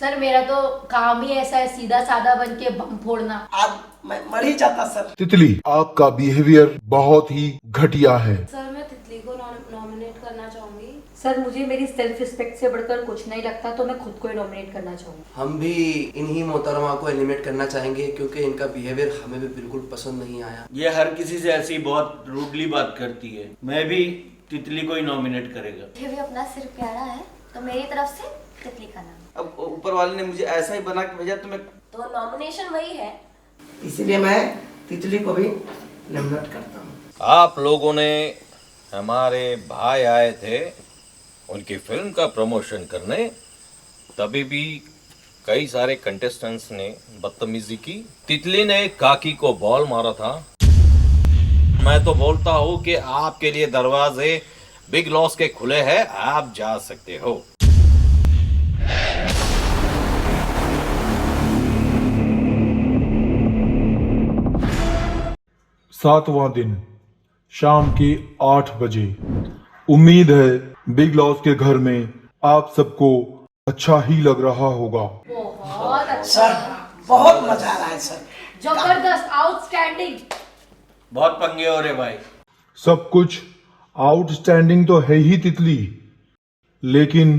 Sir मेरा तो काम ही ऐसा है, सीधा साधा बन के बम फोड़ना। आज मैं मर ही जाता सर। तितली, आपका बिहेवियर बहुत ही घटिया है। सर मैं तितली को नॉमिनेट करना चाहूंगी। सर मुझे मेरी सेल्फ रिस्पेक्ट से बढ़कर कुछ नहीं लगता, तो मैं खुद को ही नॉमिनेट करना चाहूंगी। हम भी इन्हीं मोहतरमा को एलिमिनेट करना चाहेंगे क्योंकि इनका बिहेवियर हमें भी बिल्कुल पसंद नहीं आया। ये हर किसी से ऐसी बहुत रूडली बात करती है। मैं भी तितली को ही नॉमिनेट करेगा। मुझे भी अपना सिर प्यारा है तो मेरी तरफ से तितली का नाम। अब ऊपर वाले ने मुझे ऐसा ही बना के भेजा तो मैं तो नॉमिनेशन वही है। इसीलिए मैं तितली को भी नॉमिनेट करता हूँ। आप लोगों ने हमारे भाई आए थे उनकी फिल्म का प्रमोशन करने, तभी भी कई सारे कंटेस्टेंट्स ने बदतमीजी की। तितली ने काकी को बॉल मारा था। मैं तो बोलता हूँ कि आपके लिए दरवाजे बिग लॉस के खुले हैं, आप जा सकते हो। सातवां दिन शाम के 8 बजे। उम्मीद है बिग लॉस के घर में आप सबको अच्छा ही लग रहा होगा। बहुत अच्छा, सर बहुत मजा आ रहा है सर। जबरदस्त, आउटस्टैंडिंग। बहुत पंगे हो रहे भाई। सब कुछ आउटस्टैंडिंग तो है ही तितली, लेकिन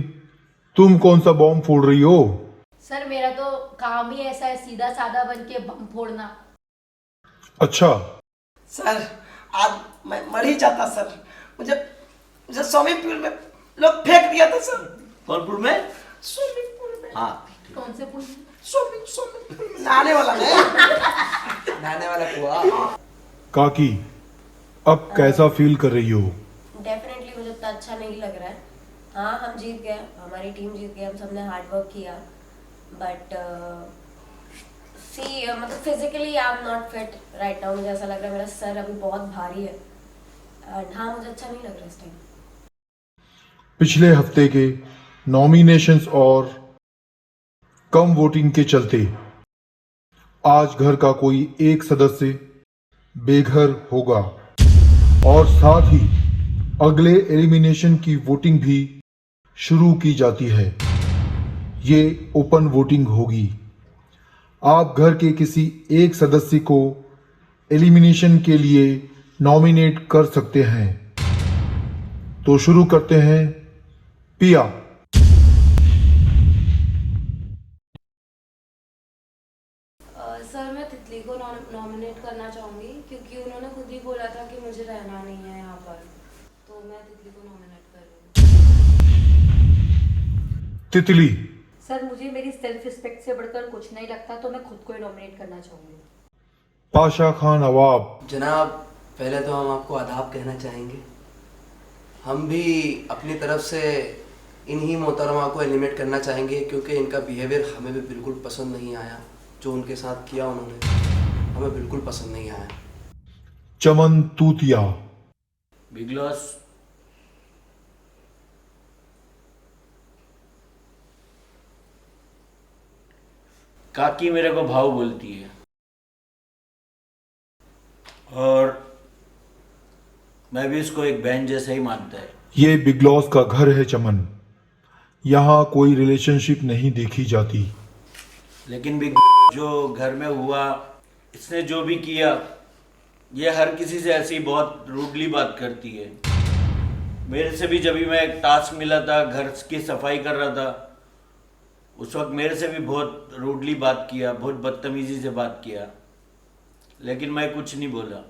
तुम कौन सा बॉम्ब फोड़ रही हो? सर मेरा तो काम ही ऐसा है, सीधा साधा बन के बम फोड़ना। अच्छा, सर आज मैं मर ही जाता सर। मुझे स्विमिंग पूल में लोग फेंक दिया था सर। कौन पूल में? स्विमिंग पूल में। हाँ, कौन से पुल? स्विमिंग पूल में नहाने वाला नहीं, नहाने वाला कुआ। काकी अब कैसा फील कर रही हो? डेफिनेटली मुझे उतना अच्छा नहीं लग रहा है। हाँ हम जीत गए, हमारी टीम जीत गई, हम सबने हार्ड वर्क किया। बट सी मतलब physically I am not fit right now. मुझे ऐसा लग रहा है मेरा सर अभी बहुत भारी है। एंड हाँ मुझे अच्छा नहीं लग रहा इस टाइम। पिछले हफ्ते के नॉमिनेशंस और कम वोटिंग के चलते आज घर का कोई एक सदस्य बेघर होगा और साथ ही अगले एलिमिनेशन की वोटिंग भी शुरू की जाती है। ये ओपन वोटिंग होगी। आप घर के किसी एक सदस्य को एलिमिनेशन के लिए नॉमिनेट कर सकते हैं। तो शुरू करते हैं। पिया, सर मैं तितली को नॉमिनेट करना चाहूंगी, क्योंकि उन्होंने खुद ही बोला था कि मुझे रहना नहीं है यहाँ पर, तो मैं तितली को नॉमिनेट कर रही हूँ। तितली, सर मुझे मेरी सेल्फ रिस्पेक्ट से बढ़कर कुछ नहीं लगता, तो मैं खुद को ही नॉमिनेट करना चाहूंगी। पाशा खान नवाब। जनाब, पहले तो हम आपको आदाब कहना चाहेंगे। हम भी अपनी तरफ से इन्हीं मोहतरमा को एलिमिनेट करना चाहेंगे क्योंकि इनका बिहेवियर हमें भी बिल्कुल पसंद नहीं आया। जो उनके साथ किया उन्होंने हमें बिल्कुल पसंद नहीं आया। चमन तूतिया। बिग लॉस काकी मेरे को भाव बोलती है और मैं भी इसको एक बहन जैसा ही मानता है। ये बिग लॉस का घर है चमन, यहाँ कोई रिलेशनशिप नहीं देखी जाती। लेकिन बिग जो घर में हुआ, इसने जो भी किया, ये हर किसी से ऐसी बहुत रूडली बात करती है। मेरे से भी जब भी मैं एक टास्क मिला था, घर की सफाई कर रहा था, उस वक्त मेरे से भी बहुत रूडली बात किया, बहुत बदतमीजी से बात किया, लेकिन मैं कुछ नहीं बोला।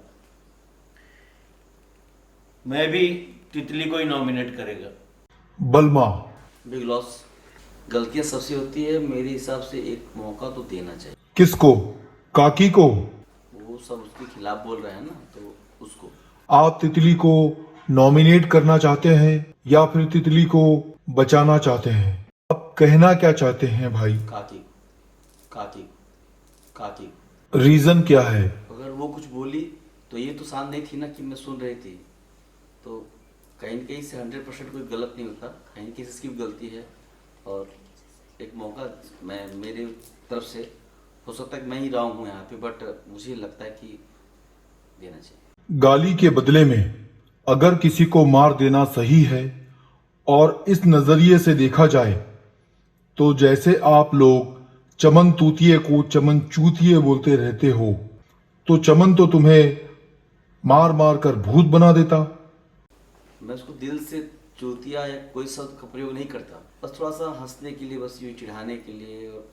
मैं भी तितली को ही नॉमिनेट करेगा। बलमा। बिग लॉस गलतियां सबसे होती है, मेरे हिसाब से एक मौका तो देना चाहिए। किसको? काकी को? वो सब उसके खिलाफ बोल रहे हैं ना, तो उसको। आप तितली को नॉमिनेट करना चाहते हैं या फिर तितली को बचाना चाहते हैं? आप कहना क्या चाहते हैं भाई? काकी काकी काकी। रीजन क्या है? अगर वो कुछ बोली तो ये तो शांत नहीं थी ना कि मैं सुन रही थी, तो कहीं न कहीं से 100% कोई गलत नहीं होता, कहीं न कहीं से इसकी भी गलती है। और एक मौका मैं मेरी तरफ से, हो सकता है कि मैं ही रहा हूँ यहाँ पे, बट मुझे लगता है कि देना चाहिए। गाली के बदले में अगर किसी को मार देना सही है और इस नजरिए से देखा जाए तो जैसे आप लोग चमन तूतिए को चमन चूतिए बोलते रहते हो, तो चमन तो तुम्हें मार मार कर भूत बना देता। मैं उसको दिल से चूतिया या कोई शब्द का प्रयोग नहीं करता, बस थोड़ा सा हंसने के लिए, बस यूँ चिढ़ाने के लिए। और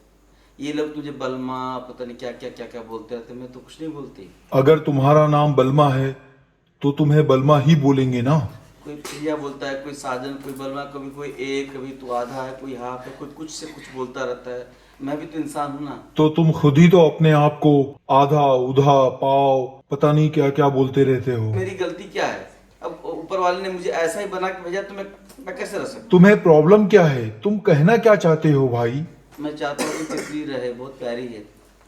ये लोग तुझे बलमा पता नहीं क्या क्या बोलते रहते, मैं तो कुछ नहीं बोलती। अगर तुम्हारा नाम बलमा है तो तुम्हें बलमा ही बोलेंगे ना। कोई प्रिया बोलता है, कोई साजन, कोई बलमा, कभी कोई एक, कभी तू आधा है, कोई हाफ है, कोई कुछ से कुछ बोलता रहता है। मैं भी तो इंसान हूँ ना। तो तुम खुद ही तो अपने आप को आधा उधा पाव पता नहीं क्या क्या बोलते रहते हो। मेरी गलती क्या है? अब ऊपर वाले ने मुझे ऐसा ही बना के भेजा, तो मैं कैसे रह सकता? तुम्हें प्रॉब्लम क्या है? तुम कहना क्या चाहते हो भाई? मैं चाहता हूँ कि तितली रहे, बहुत प्यारी है।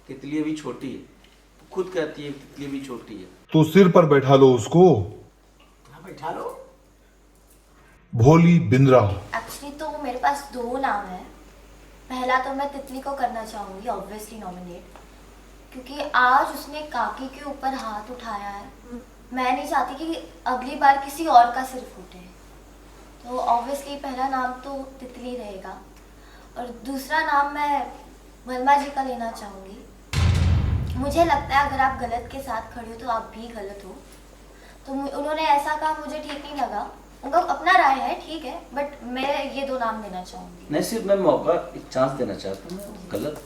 तितली अभी छोटी है, खुद कहती है तितली अभी छोटी है। तो सिर पर बैठा लो उसको। हाँ, बैठा लो। भोली बिंद्रा। एक्चुअली तो मेरे पास 2 नाम है। पहला तो मैं तितली को करना चाहूँगी ऑब्वियसली नॉमिनेट, क्योंकि आज उसने काकी के ऊपर हाथ उठाया है। मैं नहीं चाहती कि अगली बार किसी और का सिर फूटे, तो ऑब्वियसली पहला नाम तो तितली रहेगा। और दूसरा नाम मैं बलमा जी का लेना चाहूँगी। मुझे लगता है अगर आप गलत के साथ खड़े हो तो आप भी गलत हो। तो उन्होंने ऐसा कहा, मुझे ठीक नहीं लगा। उनका अपना राय है, ठीक है, बट मैं ये 2 नाम देना चाहूँगी। नहीं, सिर्फ मैं मौका, एक चांस देना चाहता हूँ। गलत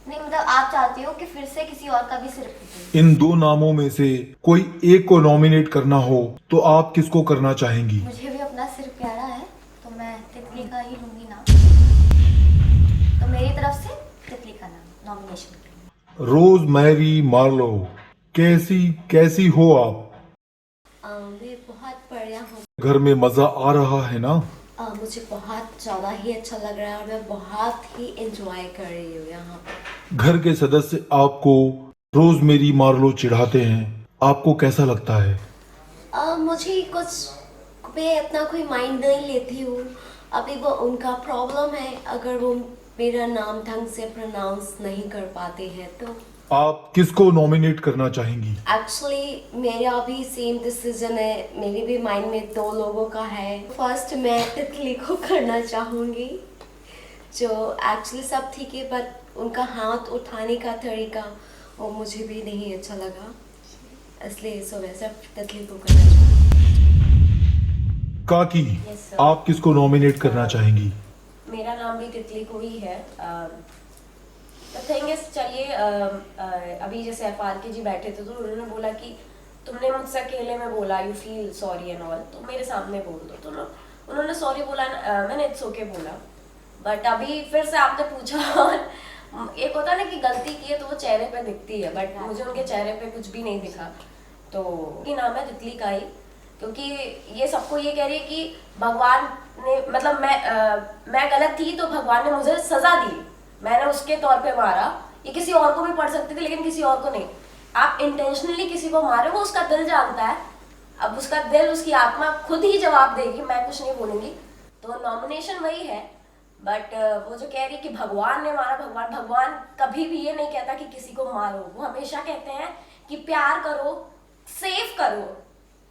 नहीं, मतलब आप चाहती हो कि फिर से किसी और का भी सिर फूटे? इन 2 नामों में से कोई एक को नॉमिनेट करना हो तो आप किसको करना चाहेंगी? मुझे भी अपना सिर प्यारा है, तो मैं तितली का ही लूंगी नाम। तो मेरी तरफ से तितली का नाम नॉमिनेशन। रोज मैरी मार्लो, कैसी हो आप? मैं बहुत बढ़िया हूँ। घर में मजा आ रहा है ना? मुझे बहुत ज़्यादा ही अच्छा लग रहा है और मैं बहुत ही एंजॉय कर रही हूँ यहाँ पे। घर के सदस्य आपको रोज मेरी मार्लो चिढ़ाते हैं, आपको कैसा लगता है? मुझे कुछ मैं अपना कोई माइंड नहीं लेती हूँ। अभी वो उनका प्रॉब्लम है, अगर वो मेरा नाम ढंग से प्रोनाउंस नहीं कर पाते हैं तो। आप किसको नॉमिनेट करना चाहेंगी? एक्चुअली मेरा भी सेम डिसीजन है, मेरे भी माइंड में 2 लोगों का है। फर्स्ट मैं तितली को करना चाहूँगी, जो एक्चुअली सब ठीक है, बट उनका हाथ उठाने का तरीका वो मुझे भी नहीं अच्छा लगा, इसलिए सो वैसे तितली को करना चाहूँगी। काकी, Yes, sir. आप किसको नॉमिनेट करना चाहेंगी? मेरा नाम भी तितली को ही है। थिंग इज, चलिए अभी जैसे FRK जी बैठे थे तो उन्होंने बोला कि तुमने मुझसे अकेले में बोला you feel sorry and all, तो मेरे सामने बोल दो। तो उन्होंने सॉरी बोला, मैंने इट्स ओके बोला। बट अभी फिर से आपने पूछा और एक होता है ना कि गलती की है तो वो चेहरे पे दिखती है, बट मुझे उनके चेहरे पे कुछ भी नहीं दिखा। तो ये नाम है तितली का ही, क्योंकि ये सबको ये कह रही है कि भगवान ने, मतलब मैं गलत थी तो भगवान ने मुझे सजा दी, मैंने उसके तौर पे मारा। ये किसी और को भी पढ़ सकती थी लेकिन किसी और को नहीं। आप इंटेंशनली किसी को मारे, वो उसका दिल जानता है। अब उसका दिल, उसकी आत्मा खुद ही जवाब देगी, मैं कुछ नहीं बोलूंगी। तो नॉमिनेशन वही है, बट वो जो कह रही है कि भगवान ने मारा, भगवान कभी भी ये नहीं कहता कि किसी को मारो। वो हमेशा कहते हैं कि प्यार करो, सेव करो।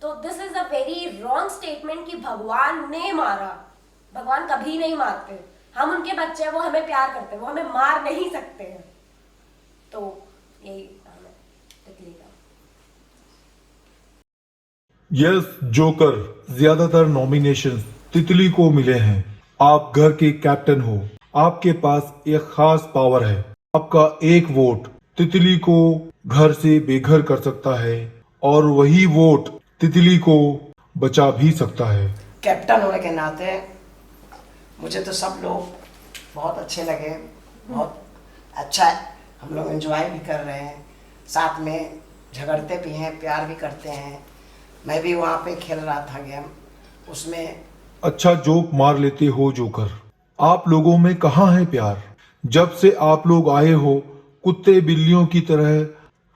तो this is a very wrong statement कि भगवान ने मारा। भगवान कभी नहीं मारते, हम उनके बच्चे हैं, वो हमें प्यार करते हैं, वो हमें मार नहीं सकते हैं। तो यही हमें तितली का। यस जोकर, ज्यादातर नॉमिनेशंस तितली को मिले हैं। आप घर के कैप्टन हो, आपके पास एक खास पावर है। आपका एक वोट तितली को घर से बेघर कर सकता है और वही वोट तितली को बचा भी सकता है। कैप्टन होने के नाते मुझे तो सब लोग बहुत अच्छे लगे, बहुत अच्छा है। हम लोग एंजॉय भी कर रहे हैं, साथ में झगड़ते भी हैं, प्यार भी करते हैं। मैं भी वहाँ पे खेल रहा था गेम, उसमें अच्छा जोक मार लेते हो जोकर। आप लोगों में कहाँ है प्यार? जब से आप लोग आए हो कुत्ते बिल्लियों की तरह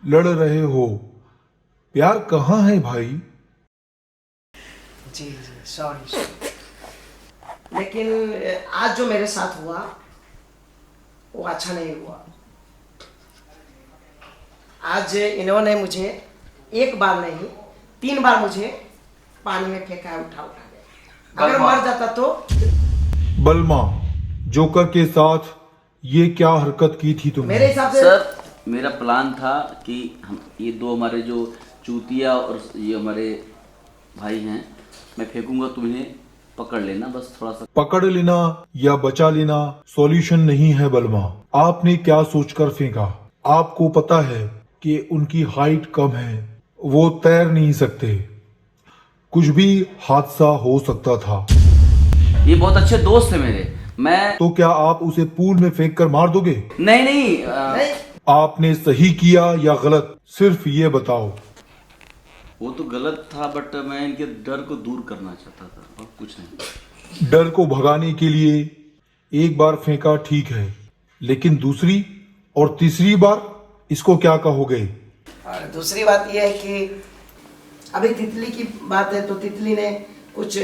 लड़ रहे हो, प्यार कहाँ है भाई? जी सॉरी। लेकिन आज जो मेरे साथ हुआ वो अच्छा नहीं हुआ। आज इन्होंने मुझे एक बार नहीं 3 बार मुझे पानी में फेंका, उठा के। अगर मर जाता तो। बलमा, जोकर के साथ ये क्या हरकत की थी तुमने? मेरे हिसाब से सर मेरा प्लान था कि हम ये दो हमारे जो चूतिया और ये हमारे भाई हैं, मैं फेंकूंगा, तुम्हें पकड़ लेना, बस थोड़ा सा। पकड़ लेना या बचा लेना सॉल्यूशन नहीं है बलमा। आपने क्या सोचकर फेंका? आपको पता है कि उनकी हाइट कम है, वो तैर नहीं सकते, कुछ भी हादसा हो सकता था। ये बहुत अच्छे दोस्त है मेरे। मैं तो क्या आप उसे पूल में फेंक कर मार दोगे? नहीं नहीं, आपने सही किया या गलत, सिर्फ ये बताओ। वो तो गलत था, बट मैं इनके डर को दूर करना चाहता था और कुछ नहीं। डर को भगाने के लिए एक बार फेंका ठीक है, लेकिन दूसरी और तीसरी बार इसको क्या कहोगे? और दूसरी बात यह है कि अभी तितली की बात है तो तितली ने कुछ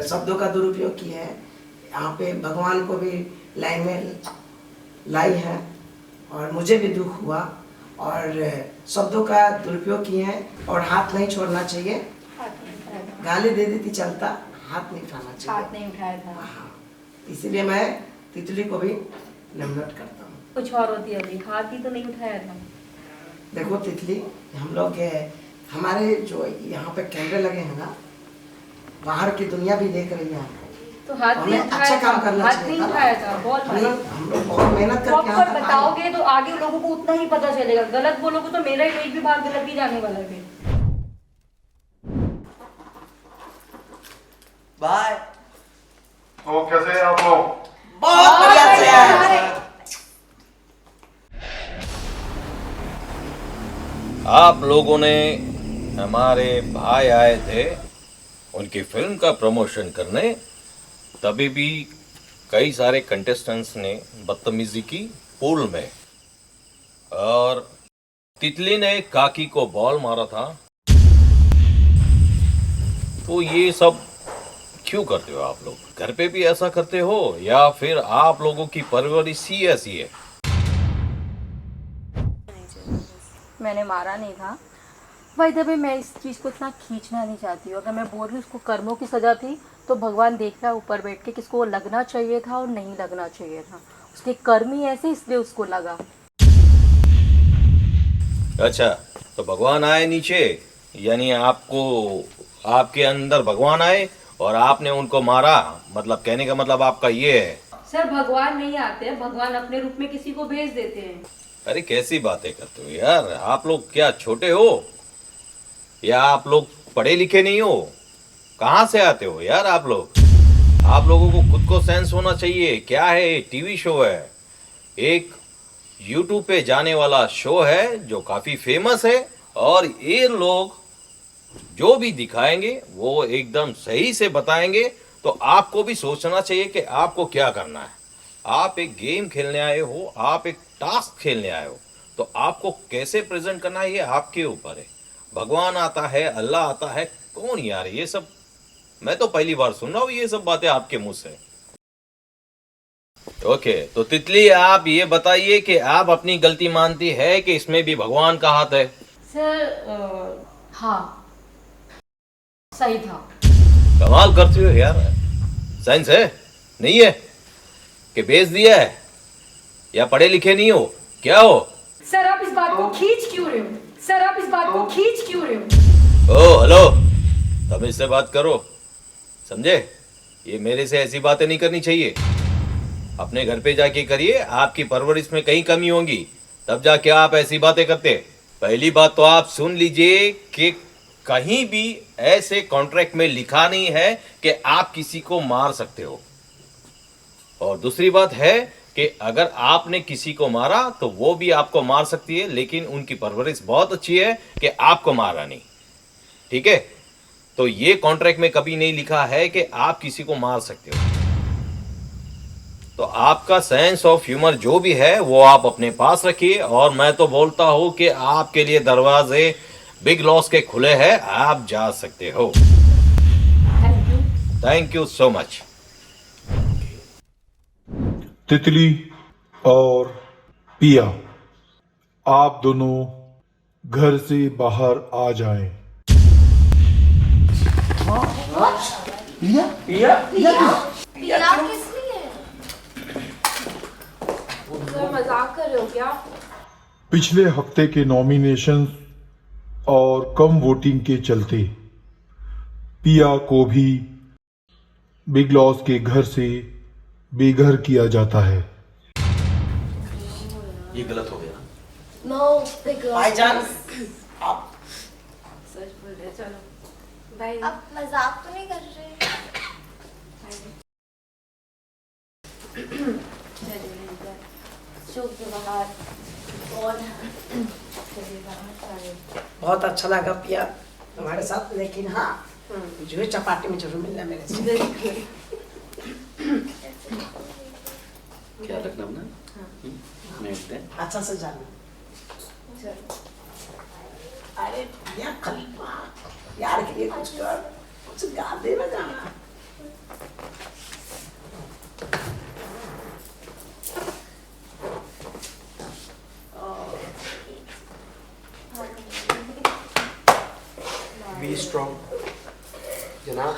शब्दों का दुरुपयोग किया है, यहाँ पे भगवान को भी लाइन में लाई है और मुझे भी दुख हुआ और शब्दों का दुरुपयोग किए हैं और हाथ नहीं छोड़ना चाहिए। गाली दे देती चलता, हाथ नहीं उठाना चाहिए। हाथ नहीं उठाया था। हाँ, इसीलिए मैं तितली को भी नमनट करता हूँ। कुछ और होती है, अभी हाथ ही तो नहीं उठाया था। देखो तितली, हम लोग हमारे जो यहाँ पे कैमरे लगे हैं ना, बाहर की दुनिया भी देख रही है, तो हाथ नहीं हमें उठाया अच्छा था, काम करना हाथ चाहिए नहीं था। उठाया था। बहुत हम लोग बहुत मेहनत करके यहाँ प्रॉपर तक आए। बताओगे तो आगे लोगों को उतना ही पता चलेगा। गलत बोलोगे तो मेरा इमेज भी बाहर गलत ही जाने वाला है। बाय। तो कैसे हैं आप लोग? बहुत बढ़िया से है। आप लोगों ने हमारे भाई आए थे उनकी फिल्म का प्रमोशन करने, तभी भी कई सारे कंटेस्टेंट्स ने बदतमीजी की पूल में, और तितली ने काकी को बॉल मारा था। तो ये सब क्यों करते हो आप लोग? घर पे भी ऐसा करते हो या फिर आप लोगों की परवरिश ही ऐसी है? मैंने मारा नहीं था भाई। तभी मैं इस चीज़ को इतना खींचना नहीं चाहती हूँ। अगर मैं बोल रही हूँ उसको कर्मों की सज़ा थी, तो भगवान देख रहा है ऊपर बैठ के किसको लगना चाहिए था और नहीं लगना चाहिए था। उसके कर्म ही ऐसे, इसलिए उसको लगा। अच्छा, तो भगवान आए नीचे, यानी आपको, आपके अंदर भगवान आए और आपने उनको मारा, मतलब कहने का मतलब आपका ये है? सर भगवान नहीं आते हैं, भगवान अपने रूप में किसी को भेज देते हैं। अरे कैसी बातें करते हो यार, आप लोग क्या छोटे हो या आप लोग पढ़े लिखे नहीं हो? कहाँ से आते हो यार आप लोग? आप लोगों को खुद को सेंस होना चाहिए। क्या है, टीवी शो है, एक यूट्यूब पे जाने वाला शो है जो काफी फेमस है, और ये लोग जो भी दिखाएंगे वो एकदम सही से बताएंगे। तो आपको भी सोचना चाहिए कि आपको क्या करना है। आप एक गेम खेलने आए हो, आप एक टास्क खेलने आए हो, तो आपको कैसे प्रेजेंट करना है ये आपके ऊपर है। भगवान आता है, अल्लाह आता है, कौन यार ये सब? मैं तो पहली बार सुन रहा हूँ ये सब बातें आपके मुंह से। ओके, तो तितली आप ये बताइए कि आप अपनी गलती मानती है कि इसमें भी भगवान का हाथ है? सर हाँ, सही था। कमाल करती हो यार, साइंस है नहीं है कि बेच दिया है, या पढ़े लिखे नहीं हो, क्या हो? सर आप इस बात को खींच क्यों रहे हो? सर आप इस बात को खींच क्यों रहे हो? ओ हेलो, तब इससे बात करो, समझे? ये मेरे से ऐसी बातें नहीं करनी चाहिए। अपने घर पे जाके करिए, आपकी परवरिश में कहीं कमी होगी, तब जाके आप ऐसी बातें करते। पहली बात तो आप सुन लीजिए कि कहीं भी ऐसे कॉन्ट्रैक्ट में लिखा नहीं है कि आप किसी को मार सकते हो। और दूसरी बात है कि अगर आपने किसी को मारा तो वो भी आपको मार सकती है, लेकिन उनकी परवरिश बहुत अच्छी है कि आपको मारा नहीं। ठीक है? तो ये कॉन्ट्रैक्ट में कभी नहीं लिखा है कि आप किसी को मार सकते हो। तो आपका सेंस ऑफ ह्यूमर जो भी है वो आप अपने पास रखिए, और मैं तो बोलता हूं कि आपके लिए दरवाजे बिग लॉस के खुले हैं, आप जा सकते हो। Thank you so much. तितली और पिया, आप दोनों घर से बाहर आ जाएं। पिया किस लिए? सर मजाक कर रहे हो क्या? पिछले हफ्ते के नॉमिनेशंस और कम वोटिंग के चलते पिया को भी बिग लॉस के घर से बेघर किया जाता है। ये गलत हो गया। No, big loss. भाईजान आप सच बोल रहे, चलो बाय। आप मजाक तो नहीं कर रहे? चुप के बाहर और बहुत अच्छा लगा पिया तुम्हारे साथ, लेकिन हाँ जो है चपाटी में जरूर मिलना मेरे से। क्या रखना अपना? मिलते हैं। अच्छा से जाना। अरे भैया खलीफा यार के लिए कुछ कर, कुछ गा दे ना जाना। बी स्ट्रॉन्ग जनाब।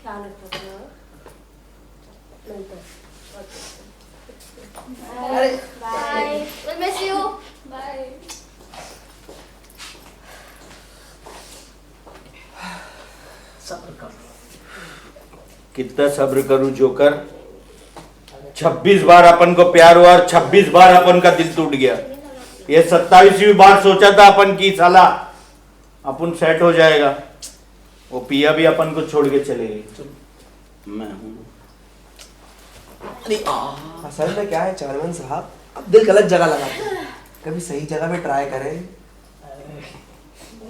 ख्याल रखो। मिलते हैं। अरे bye, will miss you. Bye. सब्र कर। कितना सब्र करूं जोकर? 26 बार अपन को प्यार हुआ और 26 बार अपन का दिल टूट गया। ये 27वीं बार सोचा था अपन की साला अपन सेट हो जाएगा, वो पिया भी अपन को छोड़ के चले गई। मैं हूँ। असल में क्या है चेयरमैन साहब, अब दिल गलत जगह लगाते हैं, कभी सही जगह पे ट्राई करें।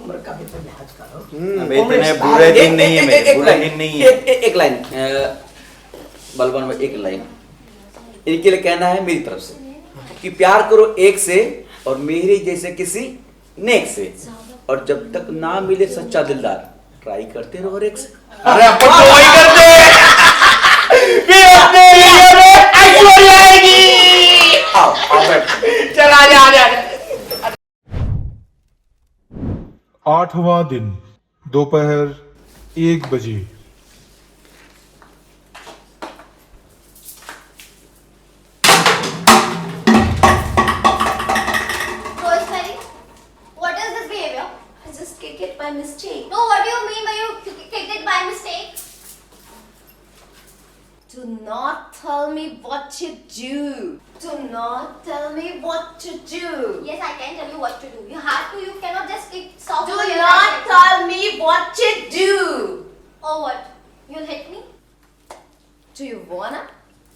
उम्र का भी तो लिहाज करो। अबे इतने बुरे दिन नहीं है मेरे, बुरे दिन नहीं है। एक लाइन बलवान भाई, एक लाइन इनके लिए कहना है मेरी तरफ से कि प्यार करो एक से और मेरे जैसे किसी नेक से, और जब तक ना मिले सच्चा दिलदार ट्राई करते रहो और एक से। अरे अपन तो वही करते हैं। फिर अपने लिए में ऐश्वर्या आएगी। आओ बैठ। चल आजा आजा। 8वां दिन दोपहर 1 बजे। Rosemary, what is this behavior? I just kicked it by mistake. No, what do you mean by you kicked it by mistake? Do not tell me what to do. Do not tell me what to do. Yes, I can tell you what to do. You have to. You cannot just keep soft. Do not tell me what to do. Oh, what? You'll hit me? Do you wanna?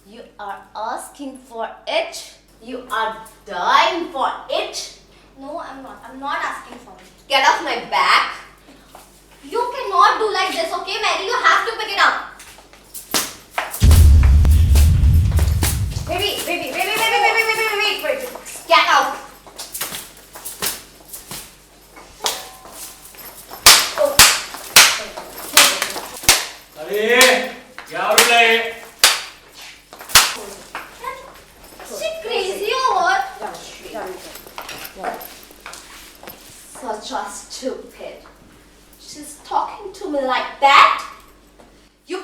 You are asking for it. You are dying for it. No, I'm not. I'm not asking for it. Get off my back. You cannot do like this, okay, Mary? You have to pick it up. Wait. Get out. अरे क्या हो रहा है? Is she crazy or what? Such a stupid. She's talking to me like that. You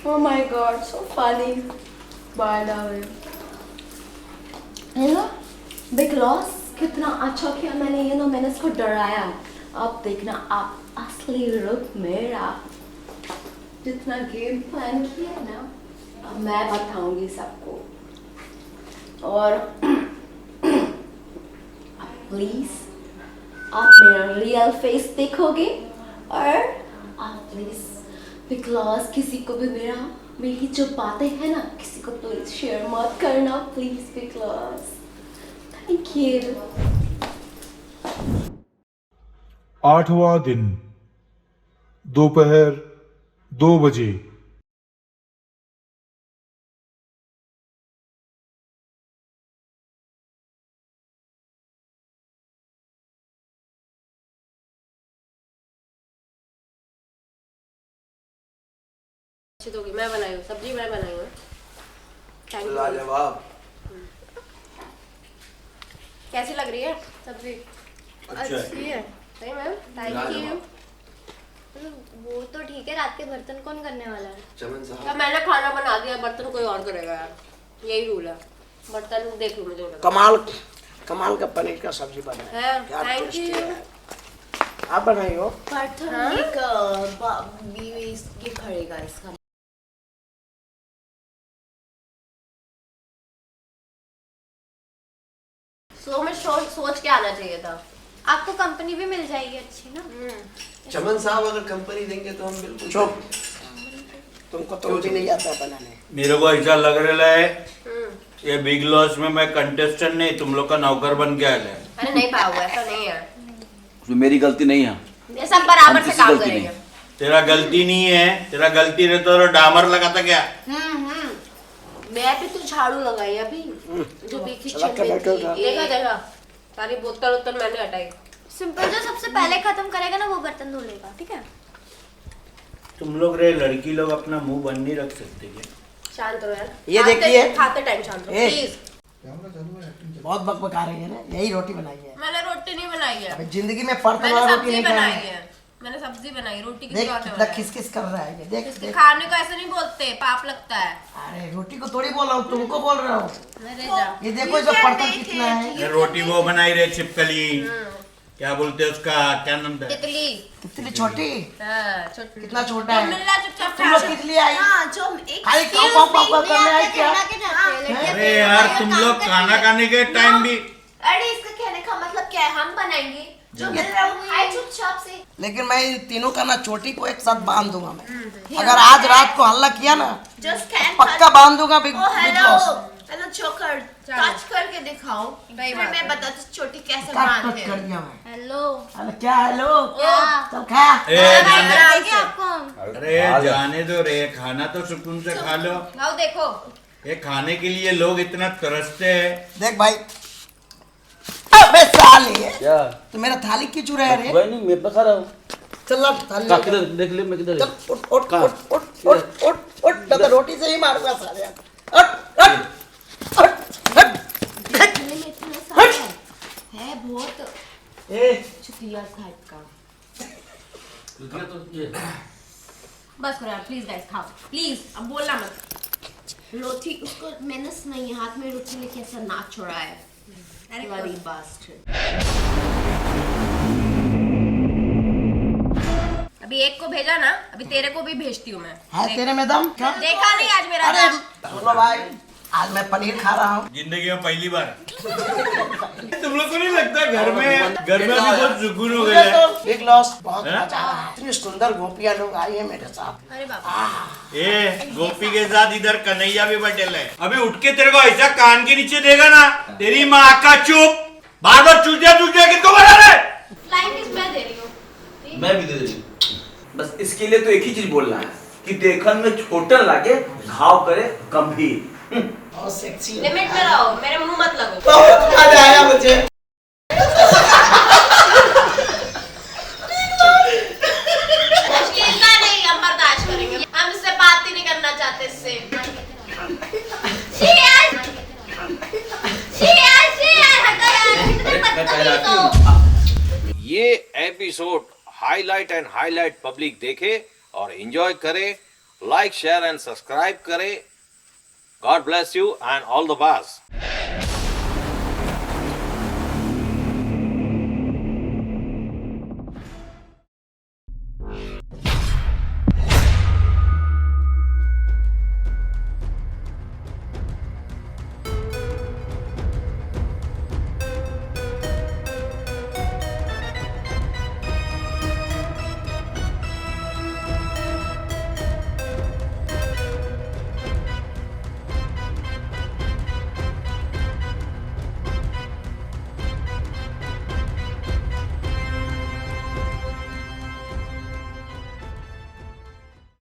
Oh my god, so funny. Bye darling. है ना big loss कितना अच्छा किया मैंने, मैंने इसको डराया। अब देखना आप असली रूप मेरा, जितना गेम प्लान किया ना अब मैं बताऊंगी सबको। और प्लीज आप मेरा रियल फेस देखोगे, और आप प्लीज बिकॉज किसी को भी मेरी जो बातें हैं ना किसी को प्लीज शेयर मत करना प्लीज, बिकॉज थैंक यू। 8वां दिन, दोपहर 2 बजे। दोगी मैं बनाई हूँ सब्जी, मैं बनाई हूँ। Thank you. लाजवाब। कैसी लग रही है सब्जी? अच्छी है। सही मैम, थैंक यू। वो तो ठीक है, रात के बर्तन कौन करने वाला है? चमन क्या साहब, मैंने खाना बना दिया, बर्तन कोई और करेगा यार, यही रूल है। बर्तन देख लो मुझे कमाल का पनीर का सब्जी बना है, है। क्या थैंक टेस्टी यू। है। आप बनाई हो? बर्तन ये खड़ेगा इसका। सो में सोच के आना चाहिए था। आपको कंपनी भी मिल जाएगी अच्छी ना। चमन साहब अगर कंपनी देंगे तो हम बिल्कुल। चुप, तुमको तो भी नहीं आता बनाने। मेरे को ऐसा लग रहा है ये बिग लॉस में मैं कंटेस्टेंट नहीं, तुम लोग का नौकर बन के आया है। अरे नहीं पाया हुआ, ऐसा नहीं है, उसमें मेरी गलती नहीं है। ये सब बराबर से किसी काम गलती करेंगे। तेरा गलती नहीं है, तेरा गलती रहता तो डामर लगाता क्या? मैं भी तो झाड़ू लगाई अभी, जो भी किचन में थी। देखा सारी बोतल मैंने हटाई। सिंपल जो सबसे पहले खत्म करेगा ना वो बर्तन धो लेगा, ठीक है? तुम लोग रे लड़की लोग अपना मुंह बंद नहीं रख सकते क्या? शांत रहो यार। ये देखिए। खाते टाइम शांत रहो प्लीज। बहुत बकबका रही है ना, यही रोटी बनाई है। मैंने रोटी नहीं बनाई है, अबे जिंदगी में पर्द मैंने वाला रोटी सब्जी नहीं बनाई खाई है। है। मैंने सब्जी बनाई, रोटी किसी देख और ने कितना बनाई। खिसखिस कर रहा है ये, देख इसके देख। खाने को ऐसे नहीं बोलते, पाप लगता है। अरे रोटी को थोड़ी बोल रहा हूँ, तुमको बोल रहा हूँ। अरे जा। ये देखो इसका बर्तन कितना है। ये रोटी वो बनाई रे छिपकली, क्या बोलते हैं उसका, क्या नाम था? तितली। कितनी छोटी, हाँ, छोटी। कितना छोटा है। मिल रहा चुपचाप तुम लोग खा। किस लिए आई? जो एक खाली खाओ पापा करने आई क्या? अरे यार तुम लोग खाना खाने के टाइम भी। अरे इसका कहने का मतलब क्या है, हम बनाएंगे जो मिल रहा है वो खाए चुपचाप से। लेकिन मैं इन तीनों का ना चोटी को एक साथ बांध दूंगा मैं। अगर आज रात को हल्ला किया ना जस्ट कैन पक्का बांध दूंगा बिग बॉस। हेलो चोकर, टच करके दिखाओ, फिर मैं बताती हूँ छोटी कैसे कट बांधते कर हैं। दिया मैं। हेलो अरे क्या हेलो, क्या? चल खा। बताएंगे आपको। अरे जाने दो रे, खाना तो सुकून से खा लो। लाओ देखो। ये खाने के लिए लोग इतना तरसते हैं। देख भाई, अबे साली है क्या? तो मेरा थाली क्यों चुरा है रे? वही नहीं, मैं पका रहा हूँ। चल ला थाली का लेके। किधर देख ले, मैं किधर चल है? उठ उठ कहाँ? उठ उठ उठ उठ उठ, मैं तो रोटी से ही मारूंगा साले। उठ उठ उठ उठ। देखने में इतना सारा है बहुत ए चुतिया टाइप का। रुकिए तो ये बस करो यार प्लीज गाइस, खाओ प्लीज, अब बोलना मत। रोटी उसको मैंने नहीं, हाथ में रोटी लेके ऐसा नाच छोड़ा है। अरे Bloody bastard। अभी एक को भेजा ना, अभी तेरे को भी भेजती हूँ मैं। है तेरे में दम क्या? देखा नहीं आज मेरा अरे दम? सुनो भाई, आज मैं पनीर खा रहा हूँ। जिंदगी में पहली बार। तुम लोग को नहीं लगता घर में भी बहुत सुकून हो गया है? तो बिग लॉस बहुत हैं? मजा आ रहा है। इतनी सुंदर गोपियां लोग आई है मेरे साथ। अरे बाबा। ए गोपी के साथ इधर कन्हैया भी बैठे है। अभी उठ के तेरे को ऐसा कान के नीचे देगा ना, तेरी माँ का चुप, बार बार चूतिया किसको बना रहे? फ्लाइंग किस मैं दे रही हूँ। मैं भी दे रही हूँ। बस इसके लिए तो एक ही चीज बोलना है कि देखन में छोटा लगे, घाव करे गंभीर। बहुत सेक्सी है। लिमिट में रहो, मेरे मुंह मत लगो। बहुत मजा आया मुझे। इतना नहीं हम बर्दाश्त करेंगे, हम इससे बात ही नहीं करना चाहते इससे। अरे मैं कह रहा हूँ ये episode highlight and highlight public देखे और एंजॉय करे लाइक शेयर एंड सब्सक्राइब करें। God bless you and all the best.